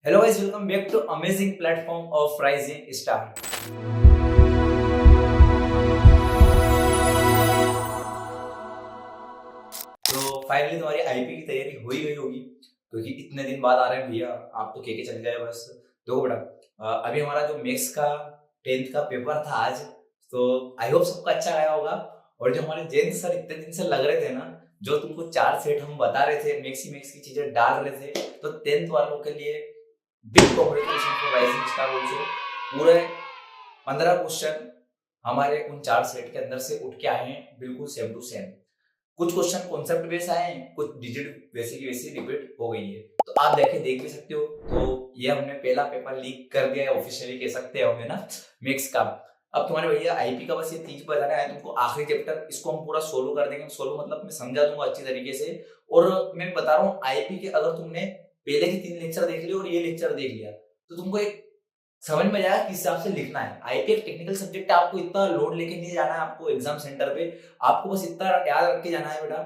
Hello guys, welcome back to amazing platform of rising star. तो finally तुम्हारी IP की तैयारी हो ही गई होगी, क्योंकि इतने दिन बाद आ रहे हैं भैया। आप तो के चल गए बस। देखो बेटा, अभी हमारा जो मैथ्स का 10th का पेपर था आज, तो आई होप सबका अच्छा गया होगा। और जो हमारे जयंत सर इतने दिन से लग रहे थे ना, जो तुमको 4 सेट हम बता रहे थे, मैक्स की चीजें डाल रहे थे, तो 10th वालों के लिए big congratulation for rising star also. पूरे 15 क्वेश्चन हमारे उन 4 सेट के अंदर से उठ के आए हैं, बिल्कुल सेम टू सेम। कुछ क्वेश्चन कॉन्सेप्ट बेस आए हैं, कुछ डिजिट वैसे की वैसी रिपीट हो गई है। तो आप देख भी सकते हो। तो ये हमने पहला पेपर लीक कर दिया है, ऑफिशियली कह सकते हैं हमें ना, मैथ्स का। अब तुम्हारे भैया आईपी का बस ये 3 बताना है तुमको। आखिरी चैप्टर इसको हम पूरा सोलो कर देंगे। सोलो मतलब मैं समझा दूंगा अच्छी तरीके से। और मैं बता रहा हूँ, आईपी के अगर तुमने पहले के 3 लेक्चर देख लिए और ये लेक्चर देख लिया, तो तुमको एक समझ में जाएगा किस हिसाब से लिखना है। आईपी एक टेक्निकल सब्जेक्ट है, आपको इतना लोड लेके नहीं जाना है आपको एग्जाम सेंटर पे। आपको बस इतना याद रख के जाना है बेटा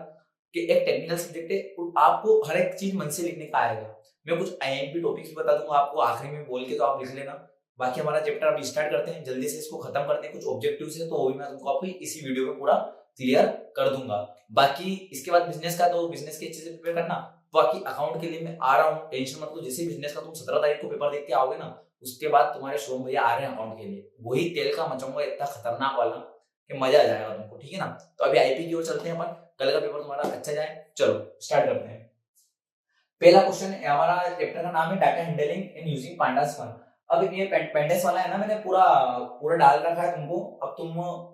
कि एक टेक्निकल सब्जेक्ट है और आपको हर एक चीज मन से लिखने का आएगा। मैं कुछ आईएमपी टॉपिक्स भी बता दूंगा आपको आखिरी में बोल के, तो आप लिख लेना। बाकी हमारा चैप्टर अभी स्टार्ट करते हैं, जल्दी से इसको खत्म करते हैं। कुछ ऑब्जेक्टिव्स है तो वो भी मैं तुमको आपको इसी वीडियो में पूरा क्लियर कर दूंगा। बाकी इसके बाद बिजनेस का, तो बिजनेस की अच्छे से प्रिपेयर करना। बाकी अकाउंट के लिए मैं आ रहा हूँ, टेंशन मत लो। जैसे बिजनेस का तुम 17 तारीख को पेपर देख के आओगे ना, उसके बाद तुम्हारे शोम भैया आ रहे हैं अकाउंट के लिए। वही तेल का मचाऊंगा इतना खतरनाक वाला कि मजा आ जाएगा तुमको, ठीक है ना। तो अभी आईपी की ओर चलते हैं अपन। कल का पेपर तुम्हारा अच्छा जाए। चलो स्टार्ट करते हैं। पहला क्वेश्चन हमारा चैप्टर का नाम है data handling in using pandas fun. अब ये पेंडेस वाला है ना, मैंने पूरा पूरा डाल रखा है तुमको। अब तुम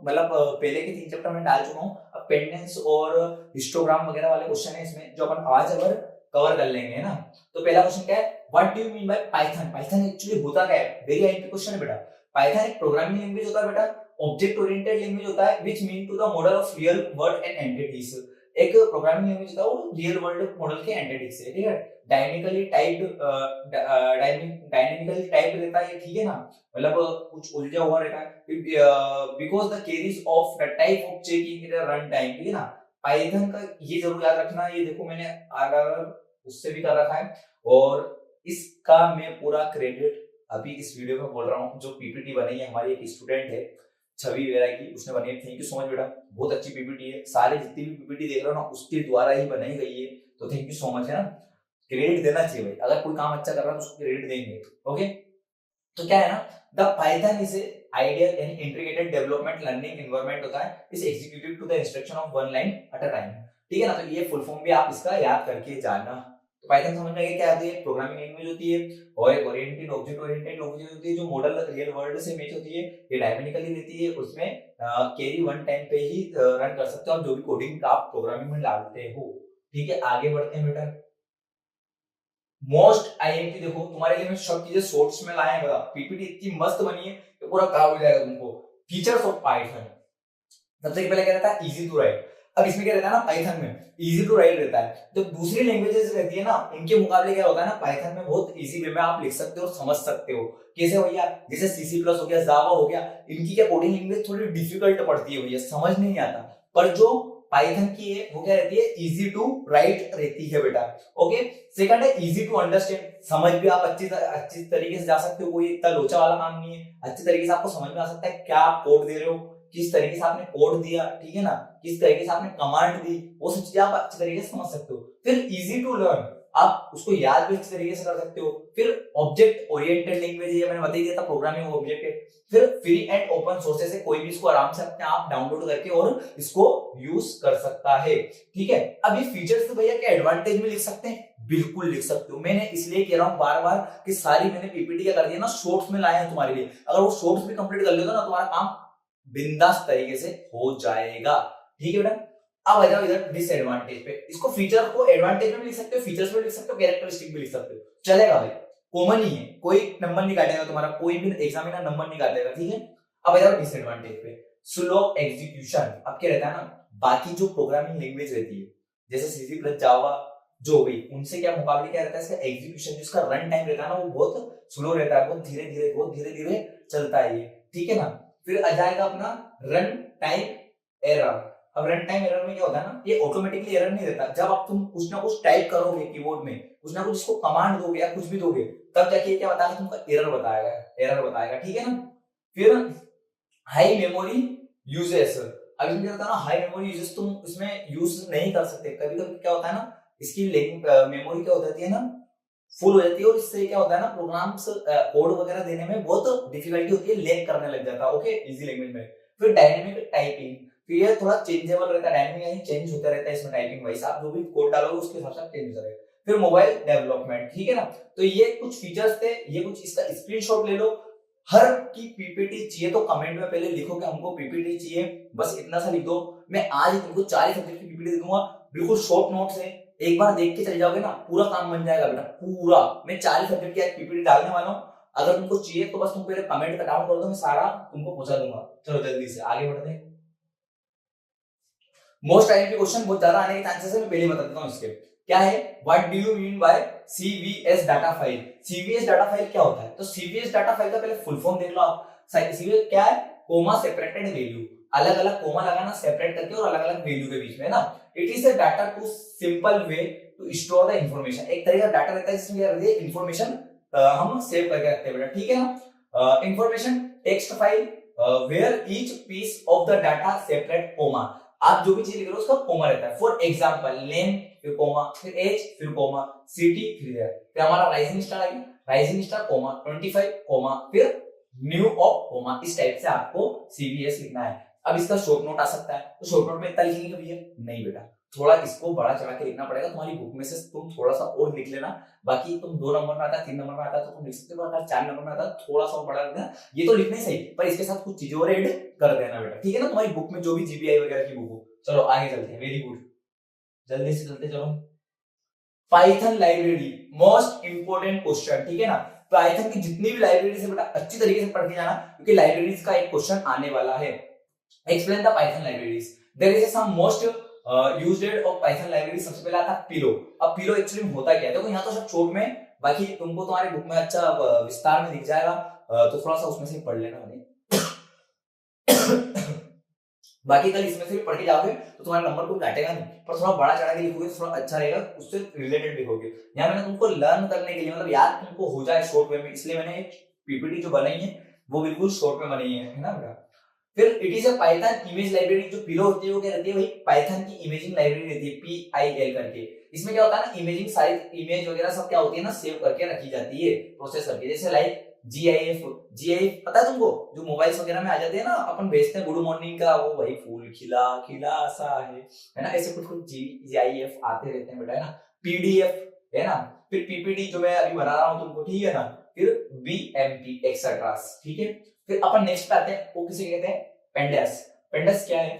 मतलब पहले के 3 चैप्टर में डाल चुका हूँ। अब पेंडेंस और हिस्टोग्राम वगैरह वाले क्वेश्चन है इसमें, जो अपन आज अगर कवर कर लेंगे, है ना। तो पहला क्वेश्चन क्या है, what do you mean by Python. Python actually होता क्या है, वेरी आईएमपी क्वेश्चन है बेटा। पाइथन एक प्रोग्रामिंग लैंग्वेज होता है बेटा, ऑब्जेक्ट ओरिएंटेड लैंग्वेज होता है, which mean to the model of real world and entities. एक प्रोग्रामिंग लैंग्वेज होता है वो रियल वर्ल्ड मॉडल के एंटिटीज से, ठीक है। डायनेमिकली टाइप्ड डायनेमिकली टाइप्ड रहता है, ठीक है ना। मतलब कुछ उलझा हुआ रहता है, because the caries of the type of checking in run time, ठीक है ना। पाइथन का ये जरूर याद रखना। ये देखो मैंने आरआर उससे भी कर रखा है, और इसका मैं पूरा क्रेडिट अभी इस वीडियो में बोल रहा हूँ। जो पीपीटी बनी है, हमारी एक स्टूडेंट है छवि वेरा की, उसने बनाई है। थैंक यू सो मच बेटा, बहुत अच्छी पीपीटी है। सारे जितनी भी पीपीटी देख रहे हो ना, उसके द्वारा ही बनाई गई है। तो थैंक यू सो मच, है ना। क्रेडिट देना चाहिए भाई, अगर कोई काम अच्छा कर रहा है तो उसको क्रेडिट देंगे। ओके, तो क्या है ना, the Python is ideal and integrated development learning environment होता है, is executed to the instruction of one line at a time, ठीक है ना। तो ये फुल फॉर्म भी आप इसका याद करके जाना। तो पाइथन समझ में आ गया क्या होती है, प्रोग्रामिंग लैंग्वेज होती है, और एक ओरिएंटेड ऑब्जेक्ट ओरिएंटेड लैंग्वेज होती है, जो मॉडल रियल वर्ल्ड से मैच होती है। ये डायनामिकली रहती है, उसमें कैरी वन टाइम पे ही रन कर सकते हो आप, जो भी कोडिंग का आप प्रोग्रामिंग में डालते हो, ठीक है। आगे बढ़ते हैं बेटा। मोस्ट आईएमपी देखो तुम्हारे लिए मैं सब चीजें शॉर्ट्स में लाया है। पीपीटी इतनी मस्त बनी है कि पूरा काम हो जाएगा तुमको। फीचर्स ऑफ पाइथन, सबसे पहले क्या रहता है, इजी टू राइट। अब इसमें क्या रहता है ना, पाइथन में इजी टू राइट रहता है। जब दूसरी लैंग्वेजेस रहती है ना, इनके मुकाबले क्या होता है ना, पाइथन में बहुत इजी वे में आप लिख सकते हो और समझ सकते हो। कैसे भैया, जैसे सीसी प्लस हो गया, जावा हो गया, इनकी क्या कोडिंग लैंग्वेज थोड़ी डिफिकल्ट पड़ती है भैया, समझ नहीं आता। पर जो पाइथन की है वो क्या रहती है, इजी टू राइट रहती है बेटा। ओके, सेकंड है इजी टू अंडरस्टैंड। समझ भी आप अच्छी तरीके से जा सकते हो, कोई इतना लोचा वाला काम नहीं है। अच्छी तरीके से आपको समझ में आ सकता है क्या आप कोड दे रहे हो, किस तरीके से आपने कोड दिया, ठीक है ना, किस तरीके से आपने कमांड दी, वो सब चीजें आप अच्छी तरीके से समझ सकते हो। फिर इजी टू लर्न, आप उसको याद भी अच्छी तरीके से कर सकते हो। फिर ऑब्जेक्ट ओरिएंटेड लैंग्वेज है, मैंने बता ही दिया था, प्रोग्रामिंग ऑब्जेक्ट है। फिर फ्री एंड ओपन सोर्सेस है, कोई भी इसको आराम से अपने आप डाउनलोड करके और इसको यूज कर सकता है, ठीक है। अब ये फीचर्स भैया क्या एडवांटेज में लिख सकते हैं, बिल्कुल लिख सकते हो। मैंने इसलिए कह रहा हूं बार बार कि सारी मैंने पीपीटी क्या कर दिया ना, शॉर्ट्स में लाए हैं तुम्हारे लिए। अगर वो शॉर्ट्स भी कंप्लीट कर लेते ना, तुम्हारा काम बिंदास तरीके से हो जाएगा, ठीक है बेटा। अब आ जाओ इधर डिसएडवांटेज पे। इसको फीचर को एडवांटेज में भी लिख सकते हो, फीचर्स में लिख सकते हो, कैरेक्टरिस्टिक भी लिख सकते हो, चलेगा भाई। कॉमन ही है, कोई नंबर नहीं काटेगा तुम्हारा, कोई भी एग्जामिनर नंबर नहीं काटेगा, ठीक है। अब आ जाओ डिसएडवांटेज पे, स्लो एग्जीक्यूशन। अब क्या रहता है ना, बाकी जो प्रोग्रामिंग लैंग्वेज रहती है, जैसे सी सी प्लस, जावा, जो भी, उनसे क्या मुकाबले क्या रहता है, इसका एग्जीक्यूशन, जिसका रन टाइम रहता है ना, वो बहुत स्लो रहता है, बहुत धीरे धीरे चलता है ये, ठीक है ना। फिर आ जाएगा अपना रन टाइम एरर। अब रन टाइम एरर में क्या होता है ना, ये ऑटोमेटिकली एरर नहीं देता। जब आप तुम कुछ ना कुछ टाइप करोगे कीबोर्ड में, कुछ ना कुछ इसको कमांड दोगे या कुछ भी दोगे, तब जाके क्या बताएगा तुमको, एरर बताएगा, ठीक है ना। फिर हाई मेमोरी यूजेस, अब इसमें क्या होता है ना, हाई मेमोरी यूजेस तुम इसमें यूज नहीं कर सकते, कभी कभी क्या होता है ना, इसकी मेमोरी क्या हो जाती है ना, फुल हो जाती है, और इससे क्या होता है ना, प्रोग्राम्स कोड वगैरह देने में बहुत डिफिकल्टी होती है, लैग करने लग जाता है, ओके, इजी लैंग्वेज में। फिर डायनेमिक टाइपिंग, फिर ये थोड़ा चेंजेबल रहता है, डायनेमिक यानी चेंज होता रहता है इसमें टाइपिंग वाइज, आप जो भी कोड डालोगे उसके हिसाब से चेंज होता रहेगा। फिर मोबाइल डेवलपमेंट, ठीक है ना, तो ये कुछ फीचर्स थे, ये कुछ इसका स्क्रीनशॉट ले लो। हर की पीपीटी चाहिए तो कमेंट में पहले लिखो कि हमको पीपीटी चाहिए, बस इतना सा लिख दो। मैं आज ही तुमको 40 सब्जेक्ट की पीपीटी दे दूंगा, बिल्कुल शॉर्ट नोट्स है, एक बार देख के चले जाओगे ना, पूरा काम बन जाएगा बेटा, पूरा। मैं 40 सब्जेक्ट की आज पीपीटी डालने वाला हूँ, अगर तुमको चाहिए तो बस तुम पहले कमेंट का डाउन कर दो, मैं सारा तुमको पहुंचा दूंगा। चलो जल्दी से आगे बढ़ते हैं। मोस्ट आईएमपी क्वेश्चन बहुत ज्यादा आने के चांसेस है, मैं पहले बता देता हूँ इसके। क्या है, what do you mean by CVS data file? CVS data file क्या होता है? तो सीवीएस डाटा फाइल का पहले फुल फॉर्म देख लो आप। सीवीएस क्या है, कोमा सेपरेटेड वैल्यू, अलग अलग कोमा लगाना सेपरेट करके और अलग अलग वैल्यू के बीच में ना। It is a data to simple way to store the information, एक तरह का डाटा रहता है जिसमें क्या रहती है, इंफॉर्मेशन हम सेव करके रखते हैं बेटा, ठीक है ना। Information text file where each piece of the data separate comma, आप जो भी चीज लिख रहे हो उसका कोमा रहता है। फॉर एग्जांपल नेम फिर कोमा, फिर एज फिर कोमा, सिटी फिर हमारा राइजिंग स्टार आ गया, राइजिंग स्टार कोमा 25 कोमा, फिर न्यू ऑफ कोमा, इस टाइप से आपको सीवीएस लिखना है। अब इसका शॉर्ट नोट आ सकता है, तो शॉर्ट नोट में इतना लिखेंगे भैया नहीं बेटा, थोड़ा इसको बड़ा चढ़ा के लिखना पड़ेगा, तुम्हारी बुक में से तुम थोड़ा सा और लिख लेना, बाकी तुम 2 नंबर में आता है 3 नंबर में आता है तो तुम लिख सकते हो, अगर 4 नंबर में आता है थोड़ा सा बड़ा लिख देना, ये तो लिखना ही सही, पर इसके साथ कुछ चीजें और ऐड कर देना बेटा, ठीक है ना, तुम्हारी बुक में जो भी जीपीआई वगैरह की बुक हो। चलो आगे चलते हैं, वेरी गुड, जल्दी से चलते चलो। Python library most important question, ठीक है ना, पाइथन की जितनी भी लाइब्रेरी है बेटा अच्छी तरीके से पढ़ के जाना, क्योंकि लाइब्रेरीज का एक क्वेश्चन आने वाला है। Explain the Python libraries, there is some most used of Python library. सबसे पहला आता है पिलो। अब पिलो एक्चुअली में होता क्या है, देखो यहाँ तो सब शॉर्ट में, बाकी तुमको तुम्हारी बुक में अच्छा विस्तार में दिख जाएगा, तो थोड़ा सा उसमें से पढ़ लेना मैंने बाकी कल इसमें से भी पढ़ के जाओगे तो तुम्हारा नंबर कोई काटेगा नहीं, पर थोड़ा बड़ा चढ़ा के लिखोगे तो थोड़ा अच्छा रहेगा, उससे रिलेटेड लिखोगे। यहाँ मैंने तुमको लर्न करने के लिए, मतलब याद तुमको हो जाए शॉर्ट वे में, इसलिए मैंने एक पीपीटी जो बनाई है वो बिल्कुल शॉर्ट में बनाई है ना बेटा। फिर it is a Python image library, जो पिलो होती है वो क्या रहती है भाई, पाइथन की इमेजिंग लाइब्रेरी रहती है, PIL करके। इसमें क्या होता है ना, इमेजिंग सारी इमेज वगैरह सब क्या होती है ना, सेव करके रखी जाती है, प्रोसेस करके, जैसे लाइक GIF पता है तुमको, जो मोबाइल्स वगैरह में आ जाते हैं ना, अपन भेजते हैं गुड मॉर्निंग का, वो वही फूल खिला खिला सा है ना, ऐसे कुछ कुछ GIF आते रहते हैं बेटा, है ना। PDF है ना, फिर PPT जो मैं अभी बना रहा हूँ तुमको, ठीक है ना, फिर BMP एक्सेट्रा, ठीक है। फिर अपन नेक्स्ट पे आते हैं, वो किसे कहते हैं, पेंडास। पेंडास क्या है,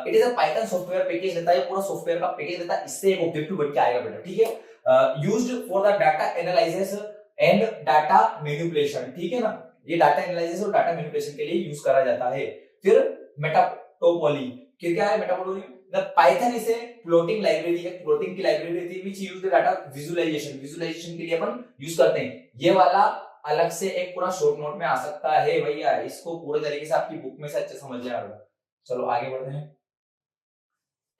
it is a Python software package रहता है, पूरा सॉफ्टवेयर का पैकेज रहता है, इससे एक ऑब्जेक्टिव बन के आएगा बेटा, ठीक है। Used for the data analysis and data manipulation, ठीक है ना, ये डाटा एनालिसिस और डाटा मैनिपुलेशन के लिए यूज करा जाता है। फिर मेटाटोपोली, क्या है matplotlib, the Python is a floating library है, फ्लोटिंग की लाइब्रेरी रहती है, which use the data visualization, visualization के लिए अपन यूज करते हैं। ये वाला अलग से एक पूरा शॉर्ट नोट में आ सकता है भैया, इसको पूरे तरीके से आपकी बुक में से अच्छे समझ जाएगा। चलो आगे बढ़ते हैं।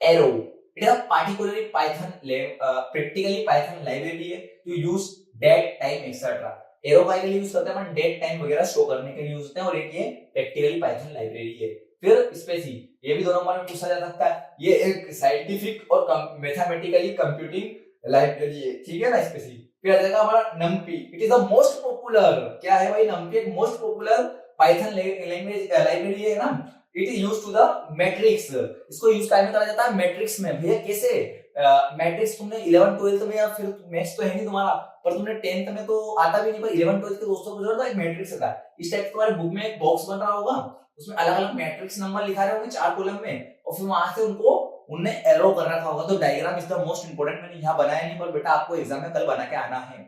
Arrow, it is a particularly Python practically Python library है to use date time etcetera. Arrow का यूज करते हैं अपन डेट टाइम वगैरह शो करने के लिए यूज करते हैं, और एक ये प्रैक्टिकली पाइथन लाइब्रेरी है। फिर स्पेसी, ये भी 2 नंबर में पूछा जा सकता है, ये एक साइंटिफिक और मैथमेटिकली कंप्यूटिंग लाइब्रेरी है, ठीक है ना, स्पेसी। फिर आ जाएगा हमारा NumPy, it is the most popular, क्या है भाई, नमपी एक most popular Python language library है ना। It is used to the matrix, इसको यूज करने करा जाता है मैट्रिक्स में। भैया कैसे, मैट्रिक्स तुमने 11 12 में, या फिर मैथ्स तो है नहीं तुम्हारा, पर तुमने 10th में तो आता भी नहीं, पर 11 12 के दोस्तों को जो है एक मैट्रिक्स आता है, इस टाइप तुम्हारी बुक में एक बॉक्स बन रहा होगा, उसमें अलग अलग मैट्रिक्स नंबर लिखा रहे होंगे 4 कॉलम में, और फिर वहां से उनको उनने एरो कर रखा होगा। तो diagram is the most important, मैंने यहाँ बनाया नहीं, पर बेटा आपको एग्जाम में कल बना के आना है,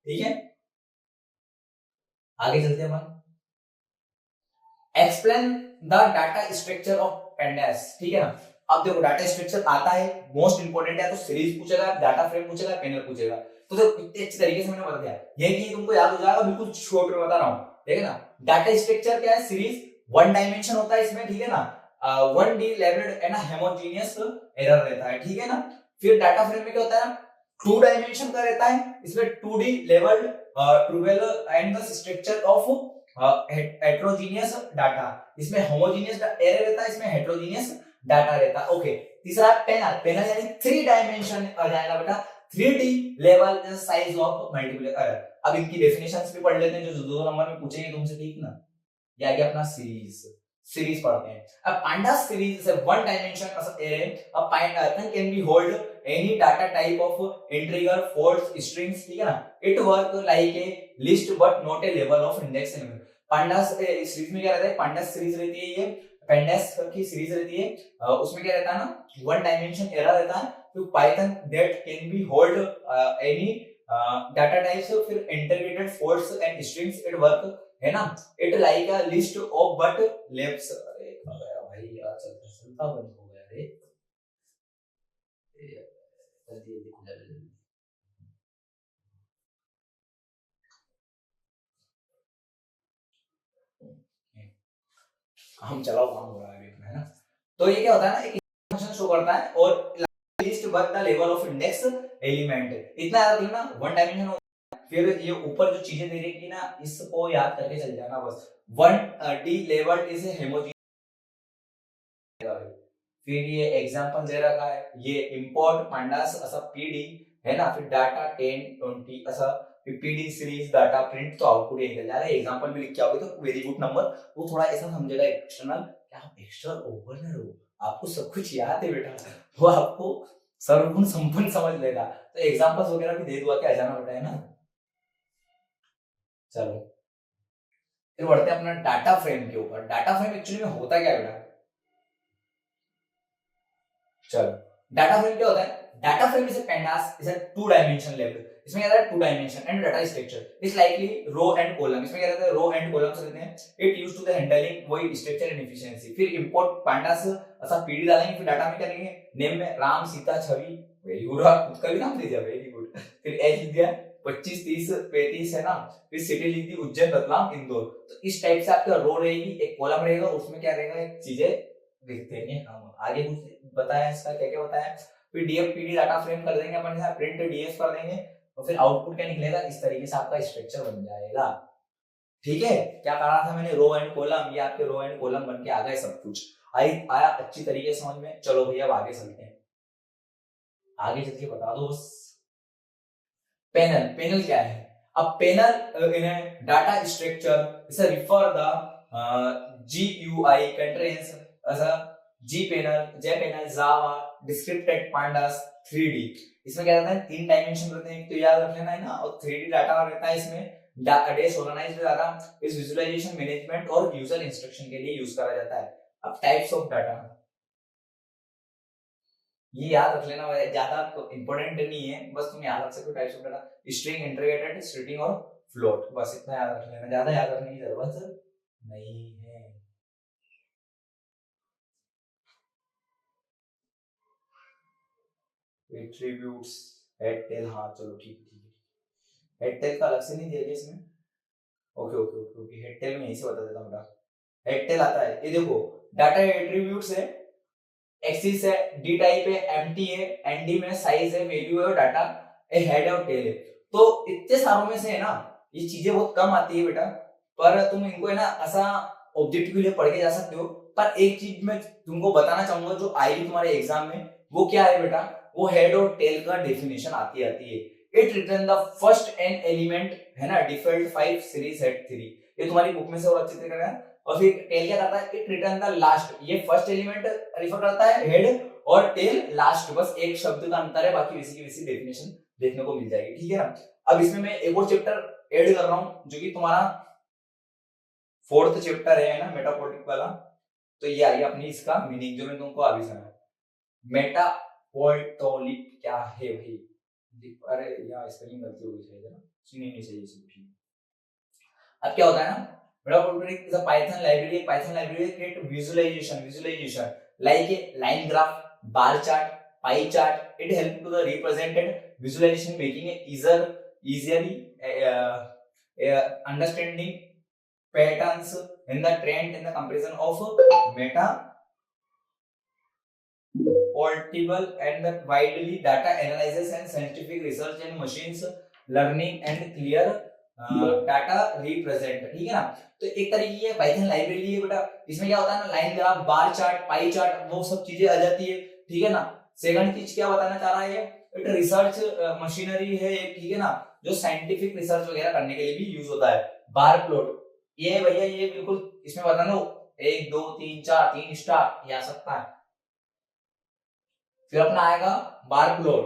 ठीक है। आगे चलते हैं अपन, explain the data structure of pandas, ठीक है ना। अब देखो डाटा स्ट्रक्चर आता है, मोस्ट इंपोर्टेंट है, तो सीरीज पूछेगा, डाटा फ्रेम पूछेगा, पैनल पूछेगा, तो देखो इतने अच्छे तरीके से मैंने बता दिया, ये कि तुमको याद हो जाएगा, बिल्कुल शॉर्ट में बता रहा हूं, ठीक है ना। डाटा स्ट्रक्चर क्या है, सीरीज 1 डायमेंशन होता है इसमें, ठीक है ना, 1D levelled and homogeneous error रहता है, ठीक है ना। फिर डाटा फ्रेम में क्या होता है, 2 डायमेंशन का रहता है, इसमें 2D लेवल्ड ट्रूवेल and the structure of heterogeneous data. इसमें होमोजीनियस एरे रहता है, इसमें हेट्रोजीनियस डाटा रहता है। ओके, तीसरा पैनल। पैनल यानी 3 डायमेंशन आ जाएगा बेटा, 3D level size of multiple array. अब इनकी डेफिनेशंस भी पढ़ लेते हैं जो 2 नंबर में पूछेंगे तुमसे, ठीक ना। ये आ गया अपना सीरीज पढ़ते हैं। अब pandas series is a one dimension array. A Python can be hold any data type of integer, floats, strings, ठीक है ना। It work like a list but not a level of index element. Pandas series में क्या रहता है, pandas series रहती है, ये पेंडास की सीरीज रहती है। उसमें क्या रहता है ना, वन डायमेंशन एरे रहता है। तो Python that can be hold any data types, फिर integrated floats and strings, it work, है ना। It like a list of but left. अरे भाई यार, चलता चलता बंद हो गया रे। जल्दी जल्दी खुल जा। काम चलाओ, काम हो रहा है अभी, है ना। तो ये क्या होता है ना, एक फंक्शन शो करता है और list but the level of index element. इतना याद रखना, वन डायमेंशन। फिर ये ऊपर जो चीजें दे रही है ना, इसको याद करके चल जाना बस। 1D level is हेमोजीनियस। फिर ये एग्जांपल दे रखा है, ये इंपोर्ट पांडास असा पीडी, है ना। फिर डाटा 10 20 असा, फिर पीडी सीरीज डाटा प्रिंट, तो आउटपुट ये निकल जाएगा। एग्जांपल भी लिख के आओगे तो वेरी गुड नंबर। वो थोड़ा ऐसा समझेगा एक्सटर्नल, क्या आप एक्स्ट्रा ओवरनर हो, आपको सब कुछ याद है बेटा, वो आपको सर्वगुण संपन्न समझ लेगा। तो एग्जांपल्स वगैरह भी दे दुआ के आ जाना बेटा, है ना। चलो फिर बढ़ते हैं अपना डाटा फ्रेम के ऊपर। डाटा फ्रेम एक्चुअली में होता क्या है बेटा, चलो डाटा फ्रेम क्या होता है। Data frame is a pandas is a two dimension level. इसमें क्या रहता है, two dimension and data structure is likely row and column. इसमें क्या रहता है, रो एंड कॉलम्स रहते हैं। It used to the handling वही स्ट्रक्चर एंड एफिशिएंसी। फिर इंपोर्ट पांडास ऐसा पीडी डालेंगे, फिर डाटा में क्या करेंगे, नेम में राम सीता छवि, वेरी गुड, खुद का भी नाम दे दिया, वेरी गुड। फिर एज लिख दिया 25 30 35, है ना। फिर सिटी लिख दी उज्जैन रतलाम इंदौर। तो इस टाइप से आपका रो रहेगी, एक कॉलम रहेगा, उसमें क्या रहेगा, एक चीजें लिखते हैं हम। आगे कुछ बताया इसका, क्या क्या बताया। फिर डीएफ पीडी डाटा फ्रेम कर देंगे अपन, यहाँ प्रिंट डीएफ कर देंगे, और फिर आउटपुट क्या निकलेगा, इस तरीके से आपका स्ट्रक्चर बन जाएगा। ठीक है, क्या कहा था मैंने, रो एंड कॉलम, ये आपके रो एंड कॉलम बन के आ गए सब कुछ। आया अच्छी तरीके से समझ में। चलो भैया अब आगे चलते हैं, आगे चल के बता दो बस। पैनल, पैनल क्या है। अब पैनल इन डाटा स्ट्रक्चर इसे refer the GUI contains as a G panel, J panel, Java, descripted pandas, 3D। इसमें क्या रहता है, 3 डायमेंशन रहते हैं, एक तो याद रख लेना है ना, और 3D डाटा रहता है इसमें। डेस ऑर्गेनाइज्ड डाटा इस विजुअलाइजेशन मैनेजमेंट और यूजर इंस्ट्रक्शन के लिए यूज करा जाता है। अब टाइप्स ऑफ डाटा, ये याद रख लेना, ज्यादा इंपॉर्टेंट नहीं है, बस तुम याद रख सकते हो types of data, string, integrated, string और फ्लोट, बस इतना याद रख लेना, ज्यादा याद रखने की जरूरत नहीं है। एट्रीब्यूट्स, हेड टेल, हाँ चलो ठीक है ठीक है। हेड टेल का अलग से नहीं दिया गया इसमें। Okay okay okay okay, head tail में यहीं से बता देता हूँ बेटा। हेड टेल आता है, ये देखो डाटा एट्रीब्यूट्स है, एक्सिस है, डी टाइप है, एम्प्टी है, एनडी में साइज है, वैल्यू है और डाटा ए हेड और टेल है। तो इतने सारों में से है ना, ये चीजें बहुत कम आती है बेटा, पर तुम इनको है ना ऐसा ऑब्जेक्टिव के लिए पढ़ के जा सकते हो। पर एक चीज मैं तुमको बताना चाहूंगा जो आएगी तुम्हारे एग्जाम में, वो क्या है बेटा, वो हेड और टेल का डेफिनेशन आती है। It return the first an element, है ना, डिफॉल्ट 5 सीरीज हेड 3। ये तुम्हारी बुक में से और अच्छे तरीके से। और फिर टेल क्या करता है, इट रिटर्न द लास्ट, ये फर्स्ट एलिमेंट रिफर करता है हेड, और टेल लास्ट, बस एक शब्द का अंतर है, बाकी वैसी की वैसी डेफिनेशन देखने को मिल जाएगी, ठीक है ना। अब इसमें मैं एक और चैप्टर ऐड कर रहा हूं जो कि तुम्हारा 4th चैप्टर है ना, मेटापोलिटिक वाला। तो ये आई अपनी इसका मीनिंग जो मैं तुमको अभी सुना, मेटापोलिटोलिक क्या है भाई। अरे यार स्पेलिंग गलती हो गई शायद, है ना, सुनिए नहीं चाहिए सब ठीक। अब क्या होता है ना, matplotlib is a Python library, Python library create visualization like a line graph, bar chart, pie chart. It help to the represented visualization, making it easily understanding patterns in the trend in the comparison of meta portable and the widely data analysis and scientific research and machines learning and clear data represent, ठीक है ना। तो एक तरीके की Python library है बेटा, इसमें क्या होता है ना, line graph, bar chart, pie chart, वो सब चीजें आ जाती है, ठीक है ना। सेकंड चीज क्या बताना चाह रहा है, एक रिसर्च मशीनरी है एक, ठीक है ना, जो साइंटिफिक रिसर्च वगैरह करने के लिए भी यूज होता है। बार प्लॉट, ये भैया ये बिल्कुल इसमें बता लो, 1 2 3 4 3 स्टार ये आ सकता है। फिर अपना आएगा bar plot.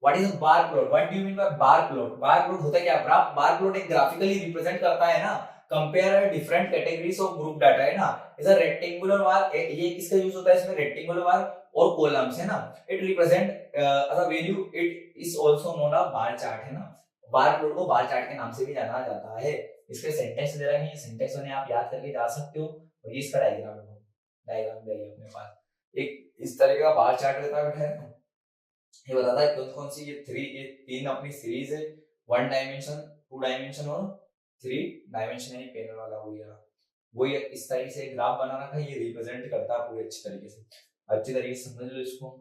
What is bar plot, what do you mean by bar plot? Bar plot होता है क्या, बार प्लॉट एक ग्राफिकली रिप्रेजेंट करता है ना, compare different categories of group data, है ना। इज अ रेक्टेंगुलर बार, ये किसका यूज होता है इसमें, रेक्टेंगुलर बार और कॉलम्स, है ना। It represent a value, it is also known a bar chart, है ना। बार प्लॉट को बार चार्ट के नाम से भी जाना जाता है। इसके सिंटेक्स दे रहे हैं, सिंटेक्स उन्हें आप याद करके जा सकते हो, और ये इसका डायग्राम है, डायग्राम चाहिए अपने पास। एक इस तरह का बार चार्ट रहता है, ये बताता है कौन कौन सी ये तीन अपनी सीरीज है, 1 डायमेंशन, 2 डायमेंशन और 3 डायमेंशन है, पैनल वाला हो गया। वो ये इस तरीके से ग्राफ बना रखा है, ये रिप्रेजेंट करता है पूरे अच्छी तरीके से समझ लो इसको।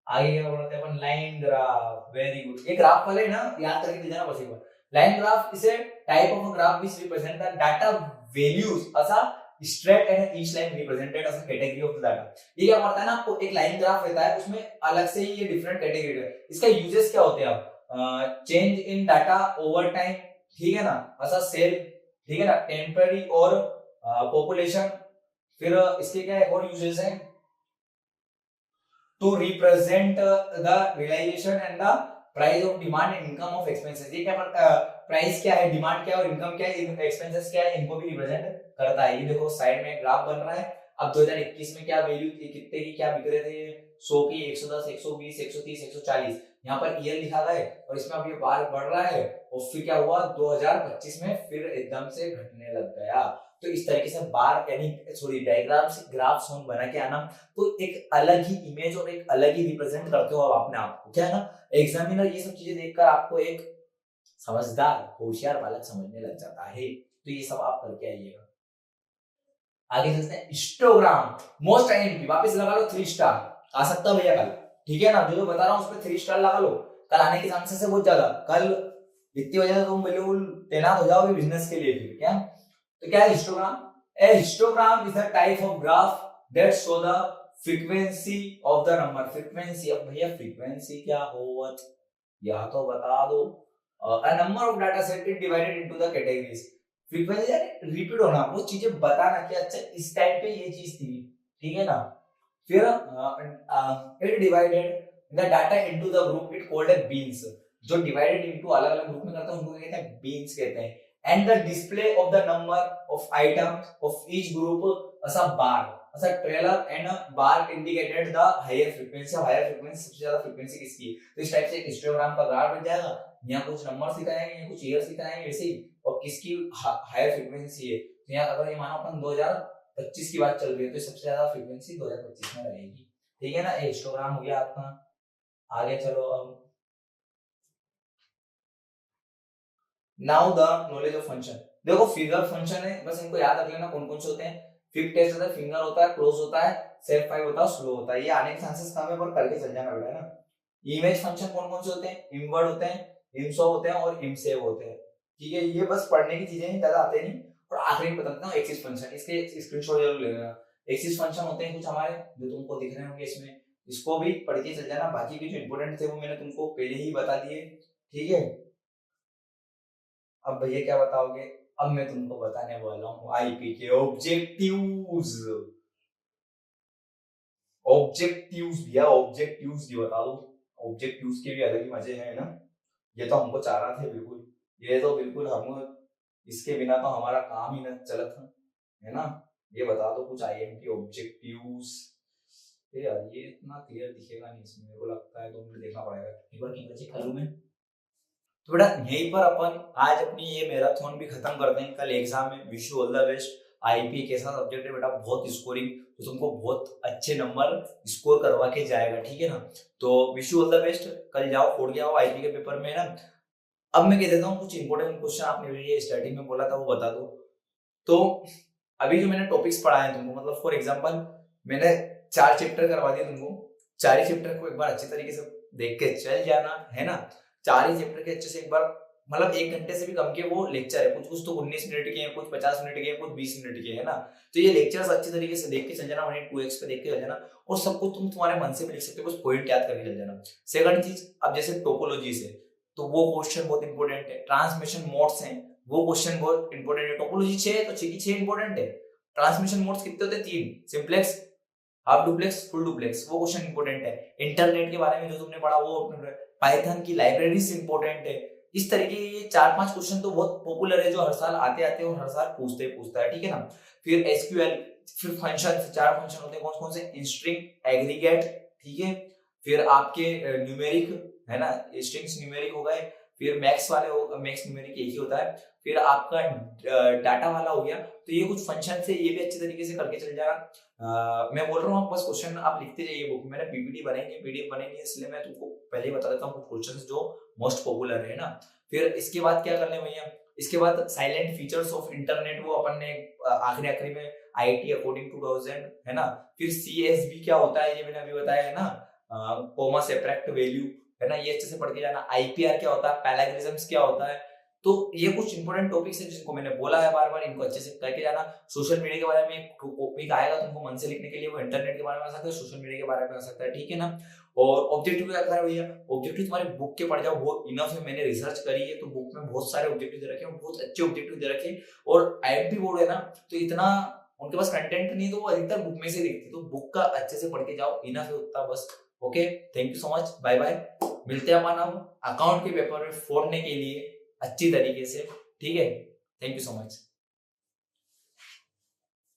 आगे क्या बोलते हैं अपन, लाइन ग्राफ, वेरी गुड। ये ग्राफ वाले ना याद करके देना बस एक बार। Line graph is a type of a graph which represent the data values as a straight and each line represented as a category of the data. ये क्या करता है ना, आपको एक लाइन ग्राफ रहता है, उसमें अलग से ही ये डिफरेंट कैटेगरी है। इसका यूजेस क्या होते हैं, आप change in data over time, ठीक है ना, ऐसा सेल, ठीक है ना, टेम्पररी और पॉपुलेशन। फिर इसके क्या और यूजेस हैं, to represent the realization and the price of demand and income of expenses. ये क्या प्राइस क्या है, डिमांड क्या है और इनकम क्या है, एक्सपेंसेस क्या है, इनको भी रिप्रेजेंट करता है। ये देखो साइड में ग्राफ बन रहा है। अब 2021 में क्या वैल्यू थी, कितने की क्या बिक रहे थे, 100 की, 110, 120, 130, 140, यहाँ पर ईयर लिखा गया है, और इसमें अब ये बार बढ़ रहा है, और फिर क्या हुआ 2025 में फिर एकदम से घटने लग गया। तो इस तरीके से बार यानी सॉरी डायग्राम से ग्राफ सॉन्ग बना के आना, तो एक अलग ही इमेज और एक अलग ही रिप्रेजेंट करते हो आप अपने आप को, क्या है ना। एग्जामिनर ये सब चीजें देखकर आपको एक समझदार होशियार बालक समझने लग जाता है। तो ये सब आप करके आइएगा। आगे चलते हैं, हिस्टोग्राम मोस्ट आईएमपी, वापस लगा लो 3 स्टार, आ सकता है भैया कल, ठीक है ना। जो बता रहा हूँ उसमें 3 स्टार लगा लो, कल आने के चांसेस है बहुत ज्यादा। कल इतनी वजह से तुम बिल्कुल तैनात हो जाओगे बिजनेस के लिए। फिर क्या, तो क्या है histogram? A histogram is a type of graph that show the frequency of the number. Frequency, अब भैया फ्रीक्वेंसी क्या हो, यह तो बता दो। A number of data set is divided into the categories. Frequency यानी रिपीट होना, वो चीजें बताना कि अच्छा इस टाइम पे ये चीज थी, ठीक है ना। फिर it divided the data into the group, it called a beans. जो डिवाइडेड इनटू अलग अलग ग्रुप में करते हैं उनको कहते हैं बीन्स कहते हैं। And the display of the number of item of each group as a bar, as a trailer and bar indicated the higher frequency. Higher frequency सबसे ज्यादा फ्रीक्वेंसी किसकी है, तो इस टाइप से एक हिस्टोग्राम का ग्राफ बन जाएगा। यहाँ कुछ नंबर दिखाएंगे, यहाँ कुछ ईयर दिखाएंगे, ऐसे ही, और किसकी हायर फ्रीक्वेंसी है। तो यहाँ अगर ये मानो अपन 2025 की बात चल रही है, तो सबसे ज्यादा फ्रीक्वेंसी 2025 में रहेगी, ठीक है ना। ये हिस्टोग्राम हो गया आपका। आगे चलो, अब now the knowledge of function. देखो फिगर फंक्शन है, बस इनको याद रख लेना कौन कौन से होते हैं। फिग टेस्ट होता है, फिंगर होता है, क्लोज होता है, सेट फाइव होता है, स्लो होता है। ये आने के चांसेस कम है, पर करके चल जाना बेटा, है ना। इमेज फंक्शन कौन कौन से होते हैं, इनवर्ड होते हैं, इनसो होते हैं और इनसेव होते हैं, ठीक है। ये बस पढ़ने की चीजें हैं, ज्यादा आते नहीं। और आखिरी में बता देता हूँ एक्सिस फंक्शन, इसके स्क्रीनशॉट जरूर ले लेना। एक्सिस फंक्शन होते हैं कुछ हमारे जो तुमको दिख रहे होंगे इसमें, इसको भी पढ़ के चल जाना। बाकी के जो इंपोर्टेंट थे वो मैंने तुमको पहले ही बता दिए, ठीक है। अब भैया क्या बताओगे, अब मैं तुमको बताने वाला हूँ आईपी के ऑब्जेक्टिव्स। ऑब्जेक्टिव्स भैया, ऑब्जेक्टिव्स ये बता दो। ऑब्जेक्टिव्स के भी अलग ही मजे हैं ना। ये तो हमको चाह रहा थे बिल्कुल, ये तो बिल्कुल हम इसके बिना तो हमारा काम ही न चलत है ना। ये बता दो कुछ आईएमपी ऑब्जेक्टिव्स। यार ये इतना क्लियर दिखेगा नहीं इसमें, मेरे को लगता है 2 मिनट देखना पड़ेगा। एक बार कैमरा चेक करूं मैं। तो बेटा यहीं पर अपन आज अपनी ये मैराथन भी खत्म करते हैं। कल एग्जाम में, wish you all the best. IP कैसा सब्जेक्ट है बेटा, बहुत स्कोरिंग, तो तुमको बहुत अच्छे नंबर स्कोर करवा के जाएगा, ठीक है ना। तो wish you all the best, कल जाओ फोड़ के आओ आईपी के पेपर में, है ना। अब मैं कह देता हूँ कुछ इंपोर्टेंट क्वेश्चन, आपने ये स्टार्टिंग में बोला था वो बता दो। तो अभी जो मैंने टॉपिक्स पढ़ाए हैं तुमको, मतलब फॉर एग्जांपल मैंने 4 चैप्टर करवा दिए तुमको। 4 ही चैप्टर को एक बार अच्छी तरीके से देख के चल जाना, है ना। 4 ही चैप्टर के अच्छे से एक बार मतलब 1 घंटे से भी कम के वो लेक्चर है, कुछ कुछ तो 19 मिनट के हैं, कुछ 50 मिनट के हैं, कुछ 20 मिनट के है ना। तो ये लेक्चर्स अच्छी तरीके से देख के चल जाना, 1:2x पे देख के चल जाना, और सब कुछ तुम तुम्हारे मन से भी लिख सकते हो, कुछ पॉइंट याद करके चल जाना। सेकंड चीज, अब जैसे टोपोलॉजीज है तो वो क्वेश्चन बहुत इंपॉर्टेंट है। ट्रांसमिशन मोड्स हैं, वो क्वेश्चन बहुत इंपॉर्टेंट है। टोपोलॉजी 6 है तो 6 की 6 इंपॉर्टेंट है। ट्रांसमिशन मोड्स कितने होते हैं? 3, simplex, half duplex, full duplex, वो क्वेश्चन इंपॉर्टेंट है। इंटरनेट के बारे में जो तुमने पढ़ा वो, पाइथन की लाइब्रेरीज इंपॉर्टेंट है। इस तरीके के ये 4-5 क्वेश्चन तो बहुत पॉपुलर है, जो हर साल आते आते और हर साल पूछता है, ठीक है ना। फिर एसक्यूएल, फिर फंक्शन, 4 फंक्शन होते हैं, कौन कौन से? स्ट्रिंग, एग्रीगेट, ठीक है। फिर आपके न्यूमेरिक है ना, स्ट्रिंग्स न्यूमेरिक हो गए। फिर मैक्स वाले हो, मैक्स न्यूमेरिक एक ही होता है। फिर आपका डाटा वाला हो गया। तो ये कुछ फंक्शन से, ये भी अच्छे तरीके से करके चल जाना। मैं बोल रहा हूँ आप बस क्वेश्चन आप लिखते जाइए बुक में। मैंने पीपीटी बनाई नहीं, पीडीएफ बनाई नहीं, इसलिए मैं तुमको पहले ही बता देता हूँ कुछ क्वेश्चंस जो मोस्ट पॉपुलर है ना। फिर इसके बाद क्या करने भैया, इसके बाद साइलेंट फीचर्स ऑफ इंटरनेट, वो अपन ने आखिरी में आईटी अकॉर्डिंग टू 2000 है ना। फिर सीएसवी क्या होता है, ये मैंने अभी बताया है ना, कॉमा सेपरेट वैल्यू, है ना, ये अच्छे से पढ़ के जाना। आईपीआर क्या होता है, पैराग्रिज्म्स क्या होता है। तो ये कुछ इंपॉर्टेंट टॉपिक्स है जिनको मैंने बोला है बार बार, इनको अच्छे से करके जाना। सोशल मीडिया के बारे में एक टॉपिक आएगा तुमको मन से लिखने के लिए, वो इंटरनेट के बारे में आ सकता है, सोशल मीडिया के बारे में आ सकता है, ठीक है ना। और ऑब्जेक्टिव क्या करें भैया, ऑब्जेक्टिव तुम्हारे बुक के पढ़ जाओ, वो इनफ है। मैंने रिसर्च करी है तो बुक में बहुत सारे ऑब्जेक्टिव दे रखे हैं, बहुत अच्छे ऑब्जेक्टिव दे रखे हैं। और आईएमपी बोर्ड है ना, तो इतना उनके पास कंटेंट नहीं है, तो वो अधिकतर बुक में से देखती है। तो बुक का अच्छे से पढ़ के जाओ, इनफ है उतना बस। Okay, thank you so much, bye bye. मिलते हैं अपन अब अकाउंट के पेपर में फोड़ने के लिए अच्छी तरीके से, ठीक है। Thank you so much.